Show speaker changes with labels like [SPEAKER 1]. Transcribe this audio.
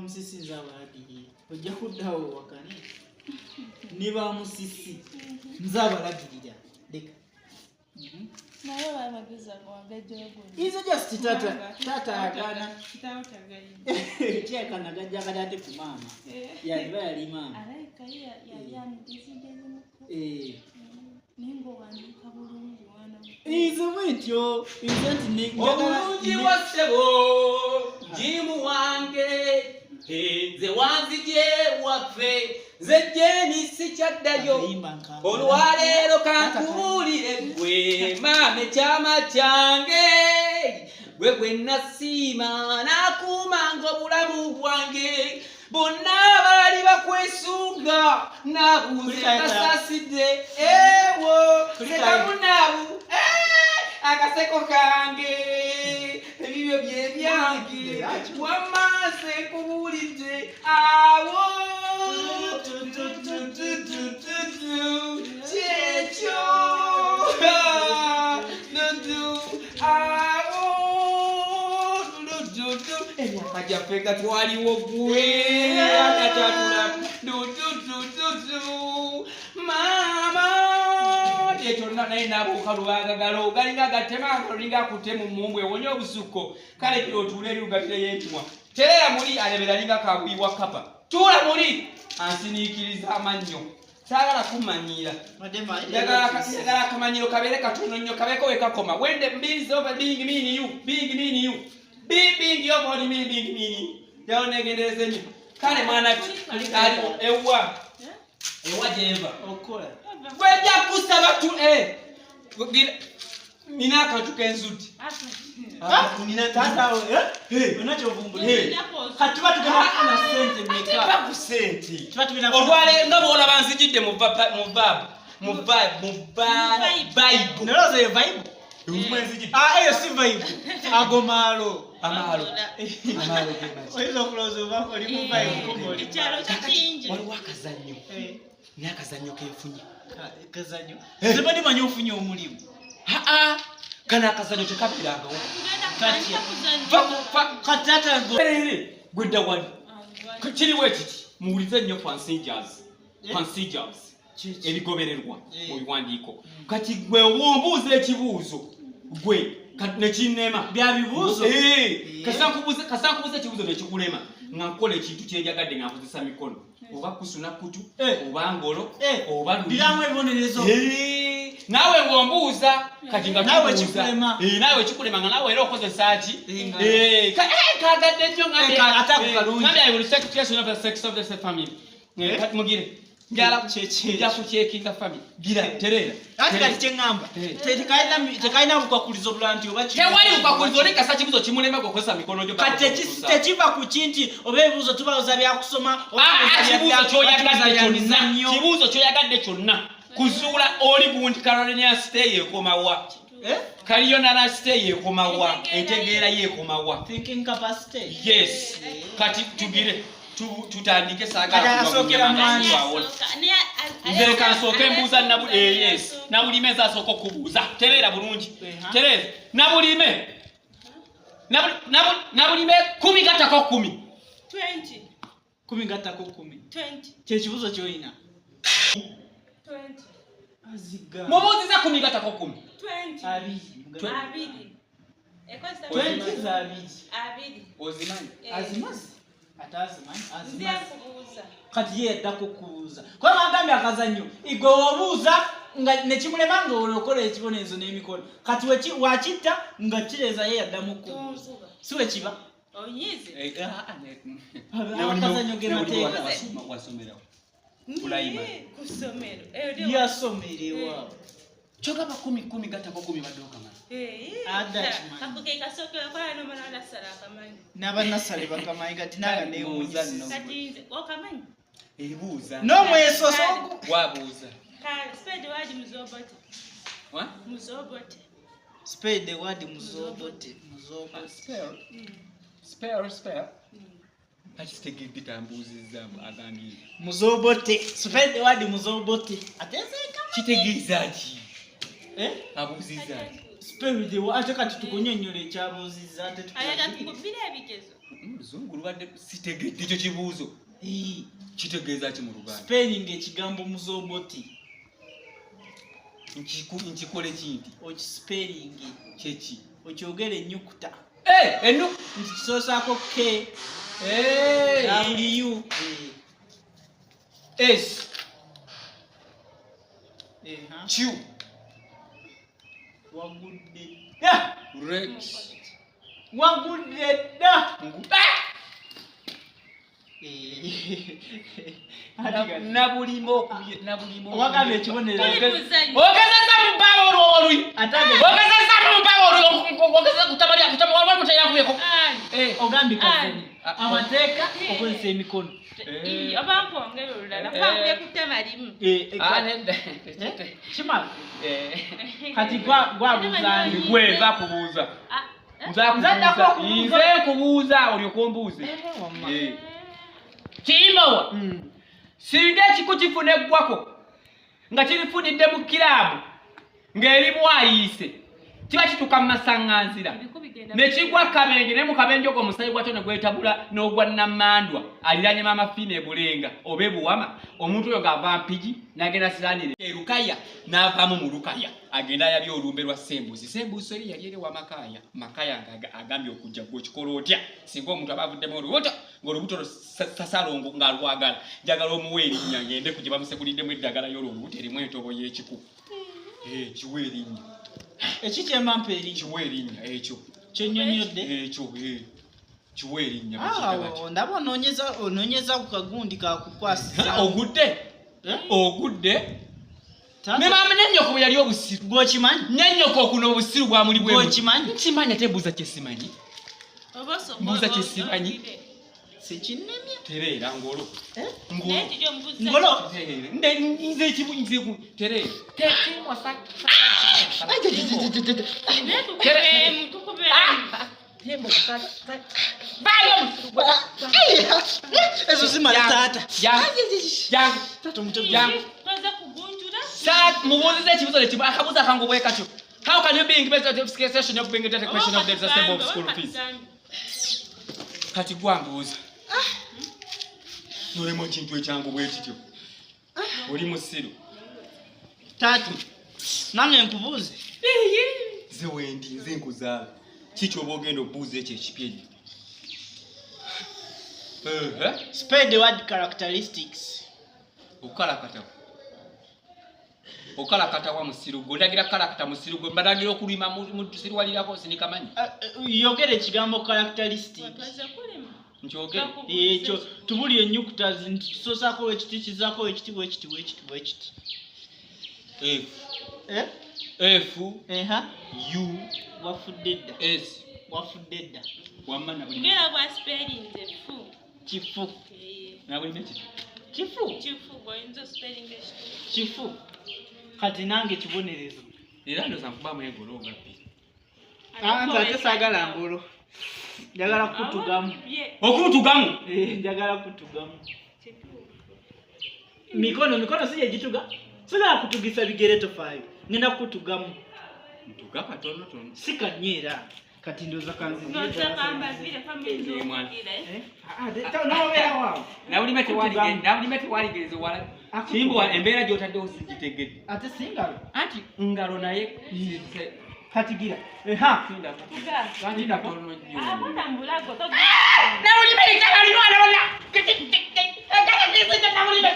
[SPEAKER 1] musisi nzabalagirira ojja kuddawo wakane niba musisi nzabalagirira leka
[SPEAKER 2] naye babageza kwagajjago
[SPEAKER 1] izo just tata agana
[SPEAKER 2] kitaawe tagayina
[SPEAKER 1] kyekana gajja kadate ku mama yali bayali mama
[SPEAKER 2] alaika yali amugezigezi ningo wandika bulungi wana
[SPEAKER 1] izo mwityo inzanti
[SPEAKER 3] obulungi bwassebo jimu wange nze wanzije waffe nze jeni sikyaddayo olwaleero kankubuulire gwe maama ekyama kyange gwe gwe nasiima n'akuumanga obulamu bwange bonna baali bakwesunga nabuuze kasaasidde ewo sekamunaabu akaseko kange ebibyo bye byange wamaze kubuulidde awo kyekyo awo emyaka gyaffe nga twaliwo gwe akatatula maama ekyonna naye naabuuka lubagagalo galinga agatemanga lulinga akutte mu mmumbwe ewonye obusukko kale gira otuula eri lugatire y'entumwa tereera muli alebera alinga kabuyibwa kapa tuula muli ansiniikiriza amannyo saagala kumanyiira njagala akamanyiro kabeere katono nnyo kabeeko we kakoma wende mbiriza over being mean you being over being mean yawo negendereza ennyo kale mwana ali ewa gyeva gwejja kusaba tu nina akantu k'enzuti olwale nga bwolaba nzijidde mu
[SPEAKER 1] eyo si vibe agomalo oyinza okulowooza oba oli mu vibe
[SPEAKER 2] ekyalo kikingi
[SPEAKER 3] waliwo akazannyo n'akazannyo kenfunye
[SPEAKER 1] kazannyo ziba nimanyi ofunye omulimu
[SPEAKER 3] kano akazannyo tekabeerangawo gwedda wali kiriwo ekiti muwulize nnyo consigers ebigobererwa mu biwandiiko kati gwe wombuuza ekibuuzo gwe nekinema
[SPEAKER 1] bya bibuuzo
[SPEAKER 3] kasankubuuza ekibuuzo nekikulema nga nkola ekintu kyenjagadde nga nkozesa mikono oba kusuna kutu oba ngolo oba
[SPEAKER 1] biramu ebibonerezo
[SPEAKER 3] naawe ng'ombuuza kati nga naawe kikulema nga naawe era okozesa ki kagadde nnyo ngambe I will take question of the sex of the family mugire njala kucekinga family gira tereera
[SPEAKER 1] ati kati kyeŋŋamba tekalina bukwakulizo bulala nti oba
[SPEAKER 3] tewali bukwakulizo oli kasa kibuzo kimulema gwokozesa mikono gyo
[SPEAKER 1] kati tekiva ku kinti oba ebibuuzo tubaoza byakusoma
[SPEAKER 3] kibuuzo kyoyagadde kyonna kuzuula oli gundi Carolina stay ekomawa Carolina stay ekomawa entegeera yeekomawa
[SPEAKER 1] thinking capacity
[SPEAKER 3] yes kati tugire tutandike nze kansooka embuuza Nabulime zasooka okubuuza tereera bulungi tereera Nabulime 10 gattako 10
[SPEAKER 1] 10 gattako 10 kyekibuuzo kyolina
[SPEAKER 3] mubuuziza 10 gattako
[SPEAKER 2] 20
[SPEAKER 3] ozimanyi
[SPEAKER 1] azimazi kati ye yaddako okubuuza kuba bagambye akazannyo igwe wobuuza nga nekimulema nga olokola ekibonerezo n'emikono kati wakitta nga kireeza ye yaddamu okubuuza si we kiba akazannyo gemateeka yasomerewa
[SPEAKER 3] kyogaba 10 gattako 10 badde okamala
[SPEAKER 1] n'abanassale bakamanyi kati naga nebuuza
[SPEAKER 3] ebuuza
[SPEAKER 1] n'omwesoso
[SPEAKER 3] wabuuza
[SPEAKER 1] spade wadi muzobote
[SPEAKER 3] spare akitegedde tambuuzizza agambye
[SPEAKER 1] muzobote spade wadi muzobote atezeeka
[SPEAKER 3] kitegeeza ki abuuzizza
[SPEAKER 1] spirit ate kati tukunyonyola ekyabuuziza ate
[SPEAKER 2] ayagatubira ebigezo
[SPEAKER 3] muzungu lubadde sitegedde ekyo kibuuzo kitegeeza ki mu Luganda
[SPEAKER 1] spelling ekigambo muzoboti
[SPEAKER 3] nkikole kinti
[SPEAKER 1] okispelling
[SPEAKER 3] kyeki
[SPEAKER 1] okyogera ennyukuta
[SPEAKER 3] kisoosaako
[SPEAKER 1] K W
[SPEAKER 3] S Q
[SPEAKER 1] wagudde
[SPEAKER 3] Rex
[SPEAKER 1] wagudde dda
[SPEAKER 3] Nabulime
[SPEAKER 1] wagambye ekibonero
[SPEAKER 3] ogezeza mu bbaawo olwolwi ogezeza mu bbaawo ogezeza kutamala mutayakuyeko
[SPEAKER 1] ogambye kazeni amateeka okozesa emikono
[SPEAKER 2] obampongera olulala kwakuye kutema limu
[SPEAKER 1] kimala kati gwabuuzani
[SPEAKER 3] gwe nza kubuuza nze kubuuza olyoka ombuuze Kimbowa singa ekiko kifuneggwako nga kirifunidde mu kiraabu ng'erimu ayiise kiba kituuka mu masaŋŋanzira ne kigwa kabenje naye mu kabenje ogwo omusayi gwakyo ne gwetabula n'ogwa nammandwa aliraanye maama fiina ebulenga oba ebuwama omuntu oyo ng'ava mpigi n'agenda siraanire erukaya n'avaamu mu lukaya agenda ayabye olumbe lwa sembuusi sembuusi eri yali eri wa makaya agambye okujja gwekikola otya singa omuntu aba avuddemu olubuto ng'olubuto sasalongo ng'alwagala njagala omuwa erinnya ngende ku gye bamusekuliddemu eddagala y'olwo olubuto erimu entobo y'ekiku kiwa erinnya
[SPEAKER 1] ekikyemampa erinnya
[SPEAKER 3] kiwa erinnya ekyo
[SPEAKER 1] kyennyonnyodde
[SPEAKER 3] ekyo kiwa erinnya
[SPEAKER 1] ndaba onoonyeza ku kagundi kakukwasiza
[SPEAKER 3] ogudde ne maama nyennyoko bwe yali obusiru
[SPEAKER 1] gwokimanyi
[SPEAKER 3] nyennyoko okuno obusiru bwamuli bwe
[SPEAKER 1] gwokimanyi
[SPEAKER 3] nkimanyi ate buuza kyesimanyi mbuuza kyesimanyi
[SPEAKER 1] sekinnemye
[SPEAKER 3] tereera ngolo
[SPEAKER 1] ngolo
[SPEAKER 3] nze ekibu tereera
[SPEAKER 1] ezo zimala taata
[SPEAKER 3] mubuuziza ekibuzo nekibu akabuuzo akangu bwe katyo how can you be in session of being a question of the system of school fees kati gwambuuza nolemu ekintu ekyangu bwe kityo oli musiru
[SPEAKER 1] taata nange nkubuuze
[SPEAKER 3] ze wendi nze nkuzaala kiki oba ogenda obuuza ekyo ekipya ekyo
[SPEAKER 1] spell the word characteristics
[SPEAKER 3] okalakatawa musiru gwe ndagira kalakata musiru gwe mbadagira okulima musiru walirako sinikamanyi
[SPEAKER 1] yogera ekigambo characteristics ekyo tubuli ennyukuta tusosaako wekiti kizaako wekiti wekiti wekiti wekiti
[SPEAKER 3] F U
[SPEAKER 1] wafudde dda
[SPEAKER 3] S
[SPEAKER 1] wafudde dda
[SPEAKER 3] wamana
[SPEAKER 2] ngera bwa spelling fu
[SPEAKER 1] kifu
[SPEAKER 3] nabulime kifu
[SPEAKER 1] kifu kati nange kibonerezo
[SPEAKER 3] era ndoza nkubamu engolo nga bbiri
[SPEAKER 1] nze ate saagala ngolo njagala kutugamu
[SPEAKER 3] okutugamu
[SPEAKER 1] njagala kutugamu mikono si yegituga sigala kutugisa bigere tofaayo ngenda kutugamu
[SPEAKER 3] ntuga katono tono
[SPEAKER 1] si kanyeera kati ndoza
[SPEAKER 3] nabulime tewaligerezo wala Kimbowa embeera gy'otaddewo sigitegedde
[SPEAKER 1] ate singalo
[SPEAKER 3] anti ngalo naye
[SPEAKER 1] katigira
[SPEAKER 3] nabulime